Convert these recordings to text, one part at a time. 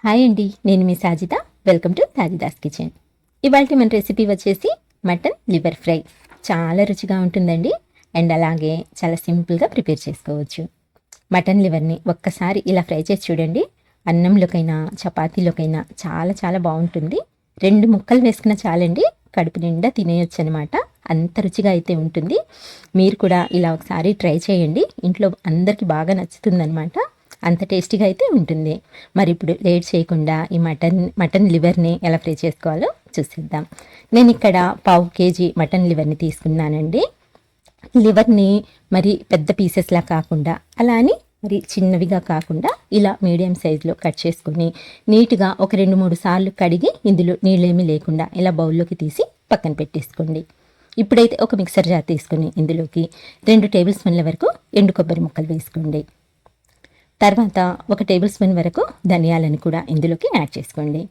Hi అండి, నేను మీ Sajida. Welcome to Sajida's kitchen. ఇవాళ మన రెసిపీ వచ్చేసి మటన్ లివర్ ఫ్రై. చాలా రుచిగా ఉంటుందండి. అండ్ అలాగే చాలా సింపుల్గా ప్రిపేర్ చేసుకోవచ్చు. మటన్ లివర్ని ఒక్కసారి ఇలా ఫ్రై చేసి చూడండి. అన్నంలోకైనా చపాతీలోకైనా చాలా చాలా బాగుంటుంది. 2 ముక్కలు వేసుకున్న చాలండి, కడుపు నిండా తినేయొచ్చు అనమాట. అంత రుచిగా అయితే ఉంటుంది. మీరు కూడా ఇలా ఒకసారి ట్రై చేయండి. ఇంట్లో అందరికీ బాగా నచ్చుతుందనమాట. అంత టేస్టీగా అయితే ఉంటుంది. మరి ఇప్పుడు లేట్ చేయకుండా ఈ మటన్ లివర్ని ఎలా ఫ్రై చేసుకోవాలో చూసేద్దాం. నేను ఇక్కడ 1/2 కేజీ మటన్ లివర్ని తీసుకున్నానండి. లివర్ని మరి పెద్ద పీసెస్లా కాకుండా, అలా అని మరి చిన్నవిగా కాకుండా ఇలా మీడియం సైజులో కట్ చేసుకొని నీట్గా ఒక 2-3 సార్లు కడిగి ఇందులో నీళ్ళేమీ లేకుండా ఇలా బౌల్లోకి తీసి పక్కన పెట్టేసుకోండి. ఇప్పుడైతే ఒక మిక్సర్ జార్ తీసుకొని ఇందులోకి 2 టేబుల్ స్పూన్ల వరకు ఎండు కొబ్బరి ముక్కలు వేసుకోండి. తర్వాత 1 టేబుల్ స్పూన్ వరకు ధనియాలను కూడా ఇందులోకి యాడ్ చేసుకోండి.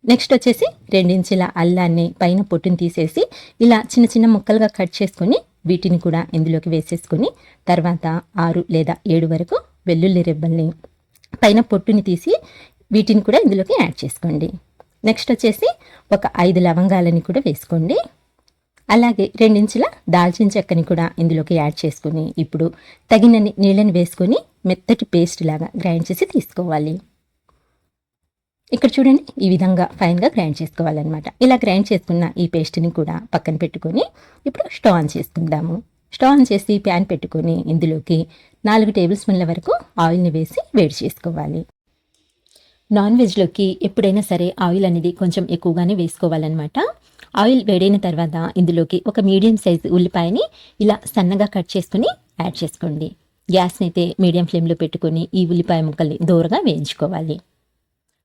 నెక్స్ట్ వచ్చేసి 2 ఇంచుల అల్లాన్ని పైన పొట్టుని తీసేసి ఇలా చిన్న చిన్న ముక్కలుగా కట్ చేసుకొని వీటిని కూడా ఇందులోకి వేసేసుకొని తర్వాత 6 లేదా 7 వరకు వెల్లుల్లి రెబ్బల్ని పైన పొట్టుని తీసి వీటిని కూడా ఇందులోకి యాడ్ చేసుకోండి. నెక్స్ట్ వచ్చేసి ఒక 5 లవంగాలని కూడా వేసుకోండి. అలాగే 2 ఇంచుల దాల్చిన చెక్కని కూడా ఇందులోకి యాడ్ చేసుకుని ఇప్పుడు తగినన్ని నీళ్ళని వేసుకొని మెత్తటి పేస్ట్ లాగా గ్రైండ్ చేసి తీసుకోవాలి. ఇక్కడ చూడండి, ఈ విధంగా ఫైన్గా గ్రైండ్ చేసుకోవాలన్నమాట. ఇలా గ్రైండ్ చేసుకున్న ఈ పేస్ట్ని కూడా పక్కన పెట్టుకొని ఇప్పుడు స్టవ్ ఆన్ చేసుకుందాము. స్టవ్ ఆన్ చేసి ప్యాన్ పెట్టుకొని ఇందులోకి 4 టేబుల్ స్పూన్ల వరకు ఆయిల్ని వేసి వేడి చేసుకోవాలి. నాన్ వెజ్లోకి ఎప్పుడైనా సరే ఆయిల్ అనేది కొంచెం ఎక్కువగానే వేసుకోవాలన్నమాట. ఆయిల్ వేడైన తర్వాత ఇందులోకి ఒక మీడియం సైజు ఉల్లిపాయని ఇలా సన్నగా కట్ చేసుకుని యాడ్ చేసుకోండి. గ్యాస్ని అయితే మీడియం ఫ్లేమ్లో పెట్టుకొని ఈ ఉల్లిపాయ ముక్కల్ని దూరగా వేయించుకోవాలి.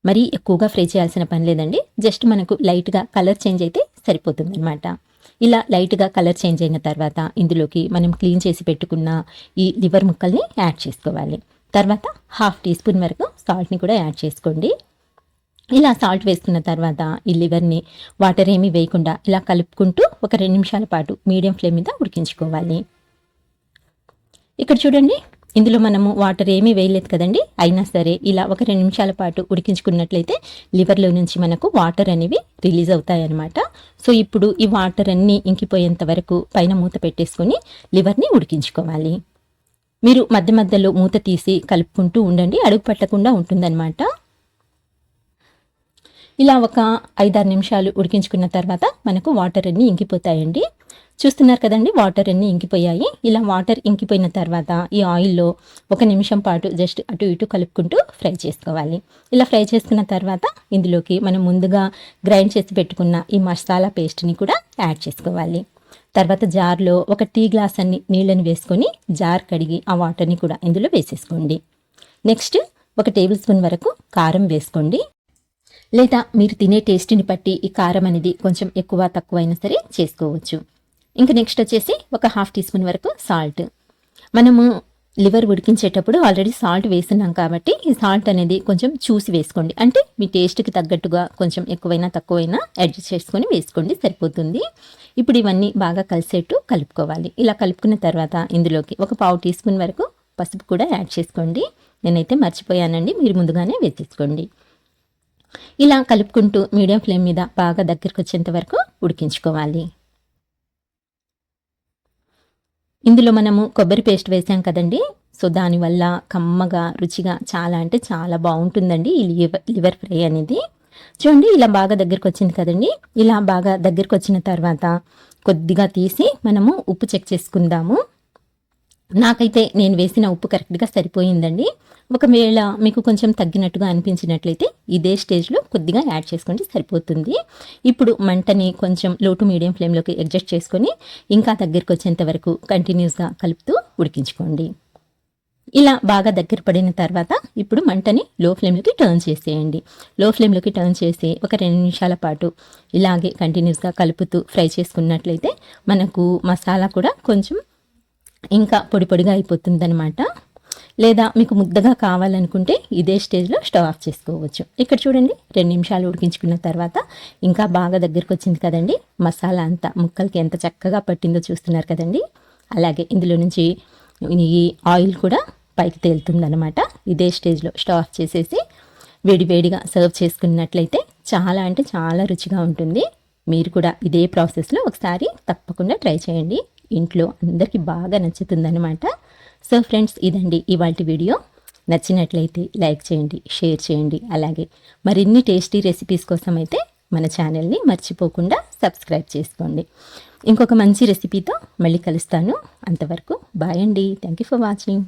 మరీ ఎక్కువగా ఫ్రై చేయాల్సిన పని లేదండి. జస్ట్ మనకు లైట్గా కలర్ చేంజ్ అయితే సరిపోతుందన్నమాట. ఇలా లైట్గా కలర్ చేంజ్ అయిన తర్వాత ఇందులోకి మనం క్లీన్ చేసి పెట్టుకున్న ఈ లివర్ ముక్కల్ని యాడ్ చేసుకోవాలి. తర్వాత 1/2 టీ స్పూన్ వరకు సాల్ట్ని కూడా యాడ్ చేసుకోండి. ఇలా సాల్ట్ వేసుకున్న తర్వాత ఈ లివర్ని వాటర్ ఏమీ వేయకుండా ఇలా కలుపుకుంటూ ఒక 2 నిమిషాల పాటు మీడియం ఫ్లేమ్ మీద ఉడికించుకోవాలి. ఇక్కడ చూడండి, ఇందులో మనము వాటర్ ఏమీ వేయలేదు కదండి. అయినా సరే ఇలా ఒక 2 నిమిషాల పాటు ఉడికించుకున్నట్లయితే లివర్లో నుంచి మనకు వాటర్ అనేవి రిలీజ్ అవుతాయి అన్నమాట. సో ఇప్పుడు ఈ వాటర్ అన్నీ ఇంకిపోయేంత వరకు పైన మూత పెట్టేసుకొని లివర్ని ఉడికించుకోవాలి. మీరు మధ్య మధ్యలో మూత తీసి కలుపుకుంటూ ఉండండి, అడుగు పట్టకుండా ఉంటుందన్నమాట. ఇలా ఒక 5-6 నిమిషాలు ఉడికించుకున్న తర్వాత మనకు వాటర్ అన్నీ ఇంకిపోతాయండి. చూస్తున్నారు కదండి, వాటర్ అన్నీ ఇంకిపోయాయి. ఇలా వాటర్ ఇంకిపోయిన తర్వాత ఈ ఆయిల్లో 1 నిమిషం పాటు జస్ట్ అటు ఇటు కలుపుకుంటూ ఫ్రై చేసుకోవాలి. ఇలా ఫ్రై చేసుకున్న తర్వాత ఇందులోకి మనం ముందుగా గ్రైండ్ చేసి పెట్టుకున్న ఈ మసాలా పేస్ట్ని కూడా యాడ్ చేసుకోవాలి. తర్వాత జార్లో 1 టీ గ్లాస్ అన్ని నీళ్ళని వేసుకొని జార్ కడిగి ఆ వాటర్ని కూడా ఇందులో వేసేసుకోండి. నెక్స్ట్ 1 టేబుల్ స్పూన్ వరకు కారం వేసుకోండి. లేదా మీరు తినే టేస్ట్ని బట్టి ఈ కారం అనేది కొంచెం ఎక్కువ తక్కువ అయినా సరే చేసుకోవచ్చు. ఇంకా నెక్స్ట్ వచ్చేసి ఒక 1/2 టీ స్పూన్ వరకు సాల్ట్. మనము లివర్ ఉడికించేటప్పుడు ఆల్రెడీ సాల్ట్ వేస్తున్నాం కాబట్టి ఈ సాల్ట్ అనేది కొంచెం చూసి వేసుకోండి. అంటే మీ టేస్ట్కి తగ్గట్టుగా కొంచెం ఎక్కువైనా తక్కువైనా అడ్జస్ట్ చేసుకొని వేసుకోండి, సరిపోతుంది. ఇప్పుడు ఇవన్నీ బాగా కలిసేట్టు కలుపుకోవాలి. ఇలా కలుపుకున్న తర్వాత ఇందులోకి ఒక 1/2 టీ స్పూన్ వరకు పసుపు కూడా యాడ్ చేసుకోండి. నేనైతే మర్చిపోయానండి, మీరు ముందుగానే వేసేసుకోండి. ఇలా కలుపుకుంటూ మీడియం ఫ్లేమ్ మీద బాగా దగ్గరికి వచ్చేంత వరకు ఉడికించుకోవాలి. ఇందులో మనము కొబ్బరి పేస్ట్ వేసాం కదండి, సో దానివల్ల కమ్మగా రుచిగా చాలా అంటే చాలా బాగుంటుందండి ఈ లివర్ ఫ్రై అనేది. చూడండి, ఇలా బాగా దగ్గరికి వచ్చింది కదండి. ఇలా బాగా దగ్గరికి వచ్చిన తర్వాత కొద్దిగా తీసి మనము ఉప్పు చెక్ చేసుకుందాము. నాకైతే నేను వేసిన ఉప్పు కరెక్ట్గా సరిపోయిందండి. ఒకవేళ మీకు కొంచెం తగ్గినట్టుగా అనిపించినట్లయితే ఇదే స్టేజ్లో కొద్దిగా యాడ్ చేసుకోండి, సరిపోతుంది. ఇప్పుడు మంటని కొంచెం లో టు మీడియం ఫ్లేమ్లోకి అడ్జస్ట్ చేసుకొని ఇంకా దగ్గరికి వచ్చేంత వరకు కంటిన్యూస్గా కలుపుతూ ఉడికించుకోండి. ఇలా బాగా దగ్గర పడిన తర్వాత ఇప్పుడు మంటని లో ఫ్లేమ్లోకి టర్న్ చేసేయండి. లో ఫ్లేమ్లోకి టర్న్ చేసి ఒక 2 నిమిషాల పాటు ఇలాగే కంటిన్యూస్గా కలుపుతూ ఫ్రై చేసుకున్నట్లయితే మనకు మసాలా కూడా కొంచెం ఇంకా పొడి పొడిగా అయిపోతుందన్నమాట. లేదా మీకు ముద్దగా కావాలనుకుంటే ఇదే స్టేజ్లో స్టవ్ ఆఫ్ చేసుకోవచ్చు. ఇక్కడ చూడండి, 2 నిమిషాలు ఉడికించుకున్న తర్వాత ఇంకా బాగా దగ్గరికి వచ్చింది కదండి. మసాలా అంతా ముక్కలకి ఎంత చక్కగా పట్టిందో చూస్తున్నారు కదండి. అలాగే ఇందులో నుంచి ఈ ఆయిల్ కూడా పైకి తేలుతుందన్నమాట. ఇదే స్టేజ్లో స్టవ్ ఆఫ్ చేసేసి వేడివేడిగా సర్వ్ చేసుకున్నట్లయితే చాలా అంటే చాలా రుచిగా ఉంటుంది. మీరు కూడా ఇదే ప్రాసెస్లో ఒకసారి తప్పకుండా ట్రై చేయండి. ఇంట్లో అందరికీ బాగా నచ్చుతుందన్నమాట. సో ఫ్రెండ్స్, ఇదండి ఇవాల్టి వీడియో. నచ్చినట్లయితే లైక్ చేయండి, షేర్ చేయండి. అలాగే మరిన్ని టేస్టీ రెసిపీస్ కోసం అయితే మన ఛానల్ని మర్చిపోకుండా సబ్స్క్రైబ్ చేసుకోండి. ఇంకొక మంచి రెసిపీతో మళ్ళీ కలుస్తాను. అంతవరకు బాయ్ అండి. Thank you for watching.